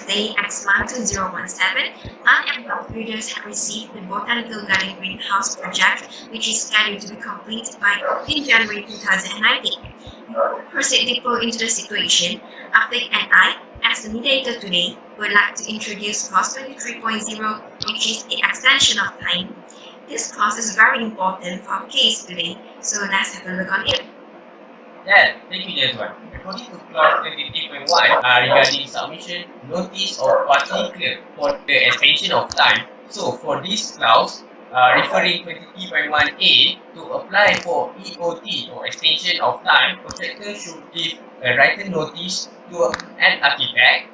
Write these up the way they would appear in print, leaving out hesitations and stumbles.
Day X12017, and readers have received the Botanical Garden Greenhouse project, which is scheduled to be completed by 15 January 2019. Proceed deeper into the situation, Afik and I, as the mediator today, would like to introduce clause 23.0, which is the extension of time. This clause is very important for our case today, so let's have a look on it. Yeah, thank you, Jaswan. According to clause 23.1 regarding submission notice of particular for the extension of time. So for this clause, referring 23.1a to apply for EOT or extension of time, contractor should give a written notice to an architect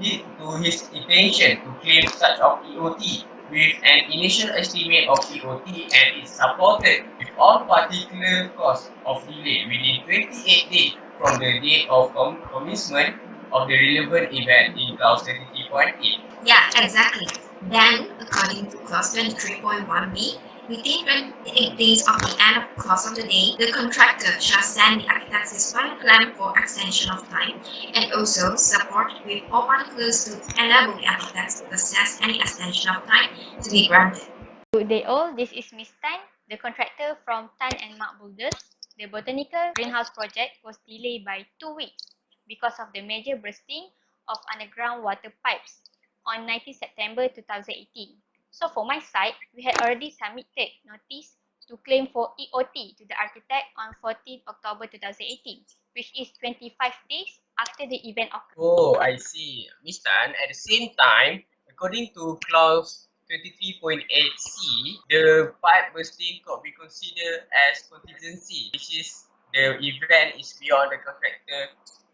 to his intention to claim such of EOT with an initial estimate of EOT and is supported with all particular costs of delay within 28 days from the date of commencement of the relevant event in clause 33.8. Yeah, exactly. Then, according to clause 23.1b, within 28 days of the end of clause of the day, the contractor shall send the architect his final plan for extension of time and also support with all particulars to enable the architects to assess any extension of time to be granted. Good day all, this is Miss Tan, the contractor from Tan and Mark Builders. The botanical greenhouse project was delayed by 2 weeks because of the major bursting of underground water pipes on 19 September 2018. So for my side, we had already submitted notice to claim for EOT to the architect on 14 October 2018, which is 25 days after the event occurred. Oh, I see. Miss Tan, at the same time, according to clause 23.8c, the pipe bursting could be considered as contingency, which is the event is beyond the contractor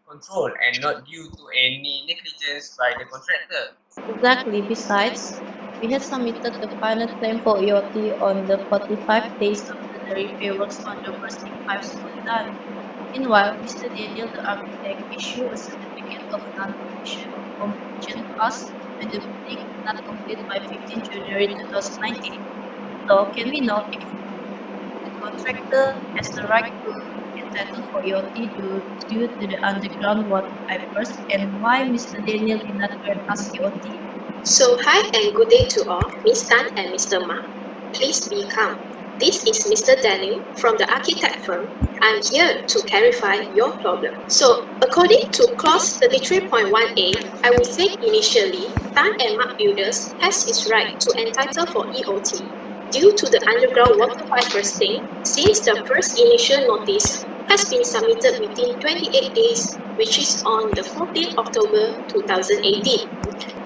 control and not due to any negligence by the contractor. Exactly. Besides, we had submitted the final claim for EOT on the 45 days after the repair works on the bursting pipes were done. Meanwhile, Mr. Daniel, the architect, issued a certificate of non-completion to us when the building is not complete by 15 January 2019. So, can we know if the contractor has the right to entitle for EOT due to the underground water pipe burst and why Mr. Daniel did not grant us EOT? So, hi and good day to all, Miss Tan and Mr. Ma. Please be calm. This is Mr. Daniel from the architect firm. I'm here to clarify your problem. So, according to clause 33.1a, I will say initially, Tan and Mark Builders has its right to entitle for EOT due to the underground water pipe bursting since the first initial notice has been submitted within 28 days, which is on the 14th October 2018.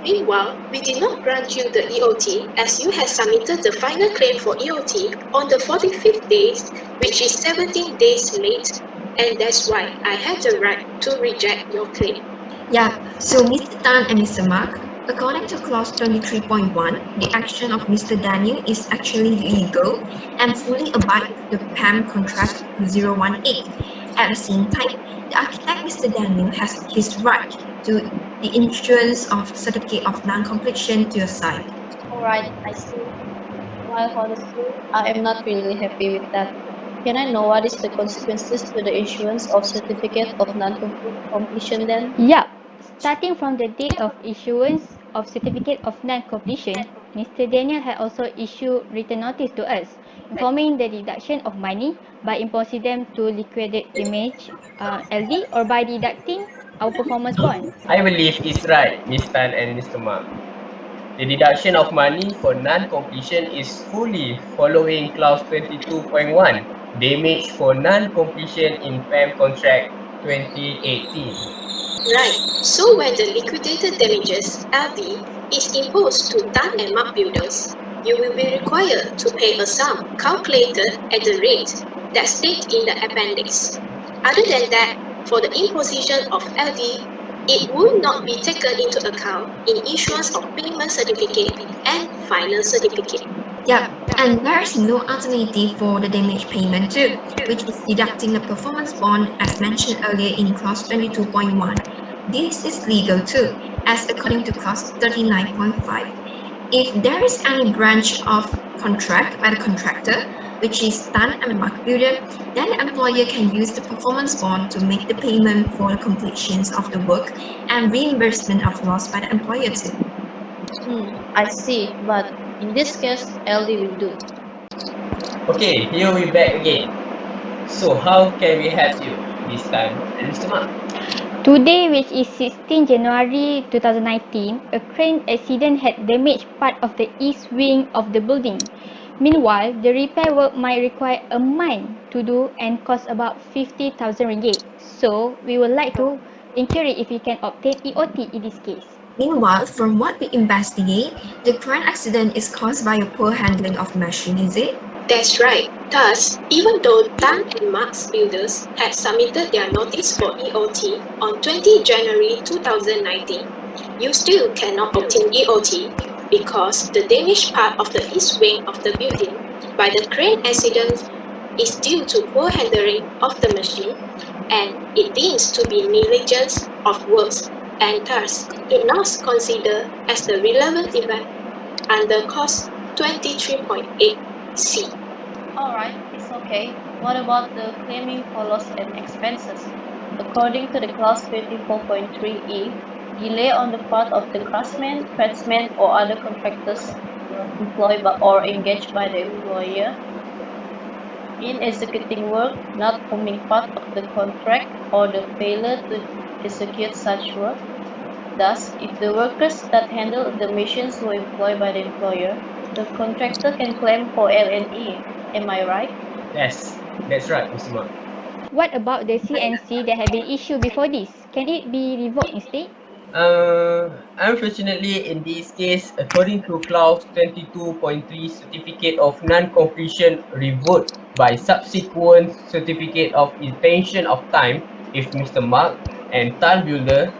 Meanwhile, we did not grant you the EOT as you have submitted the final claim for EOT on the 45th day, which is 17 days late, and that's why I have the right to reject your claim. Yeah, so Mr. Tan and Mr. Mark, according to clause 23.1, the action of Mr. Daniel is actually legal and fully abide with the PAM contract 018. At the same time, the architect Mr. Daniel has his right to the issuance of certificate of non-completion to your site. Alright, I see. While honestly, I am not really happy with that. Can I know what is the consequences to the issuance of certificate of non-completion then? Yeah, starting from the date of issuance of certificate of non-completion, Mr. Daniel had also issued written notice to us, informing the deduction of money by imposing them to liquidate damage LD or by deducting our performance bond. I believe it's right, Miss Tan and Mr. Mark. The deduction of money for non-completion is fully following clause 22.1, damage for non-completion in PAM contract 2018. Right, so when the liquidated damages (LD) is imposed to Tan and Mark Builders, you will be required to pay a sum calculated at the rate that's stated in the appendix. Other than that, for the imposition of LD, it will not be taken into account in issuance of payment certificate and final certificate. Yeah, and there is no alternative for the damage payment too, which is deducting the performance bond as mentioned earlier in clause 22.1. This is legal too, as according to clause 39.5. If there is any branch of contract by the contractor, which is Tan and Mark Builder, then the employer can use the performance bond to make the payment for the completions of the work and reimbursement of loss by the employer too. I see, but in this case, LD will do. Okay, here we back again. So how can we help you this time, Mr. Mark? Today, which is 16 January 2019, a crane accident had damaged part of the east wing of the building. Meanwhile, the repair work might require a month to do and cost about 50,000 ringgit. So, we would like to inquire if we can obtain EOT in this case. Meanwhile, from what we investigate, the crane accident is caused by a poor handling of the machine, is it? That's right. Thus, even though Tan and Mark's builders had submitted their notice for EOT on 20 January 2019, you still cannot obtain EOT because the damaged part of the east wing of the building by the crane accident is due to poor handling of the machine and it deems to be negligence of works and thus it not considered as the relevant event under clause 23.8c. Alright, it's okay. What about the claiming for loss and expenses? According to the clause 24.3e, delay on the part of the craftsman, tradesman, or other contractors employed by or engaged by the employer in executing work not forming part of the contract or the failure to execute such work. Thus, if the workers that handle the machines were employed by the employer, the contractor can claim for L&E. Am I right? Yes, that's right, Mr. Mark. What about the CNC that had been issued before this? Can it be revoked instead? Unfortunately, in this case, according to clause 22.3, certificate of non-completion revoked by subsequent certificate of intention of time if Mr. Mark and Tan Builder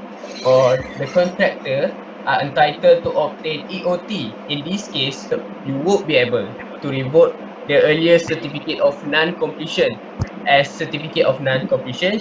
or the contractor are entitled to obtain EOT. In this case, you would be able to revoke the earlier certificate of non-completion, as certificate of non-completion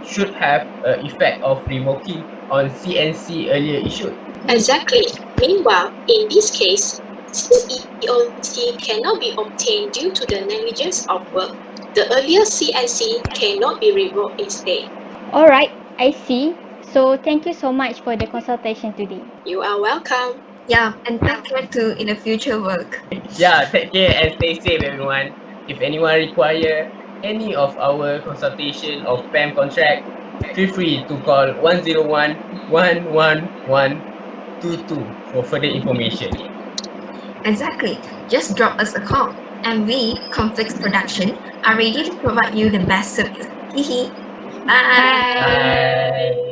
should have effect of revoking on CNC earlier issued. Exactly. Meanwhile, in this case, since EOT cannot be obtained due to the negligence of work, the earlier CNC cannot be revoked instead. Alright, I see. So, thank you so much for the consultation today. You are welcome. Yeah, and take care too in the future work. Yeah, take care and stay safe, everyone. If anyone require any of our consultation of PAM contract, feel free to call 101 11122 for further information. Exactly. Just drop us a call. And we, Conflicts Production, are ready to provide you the best service. Hee hee. Bye. Bye. Bye.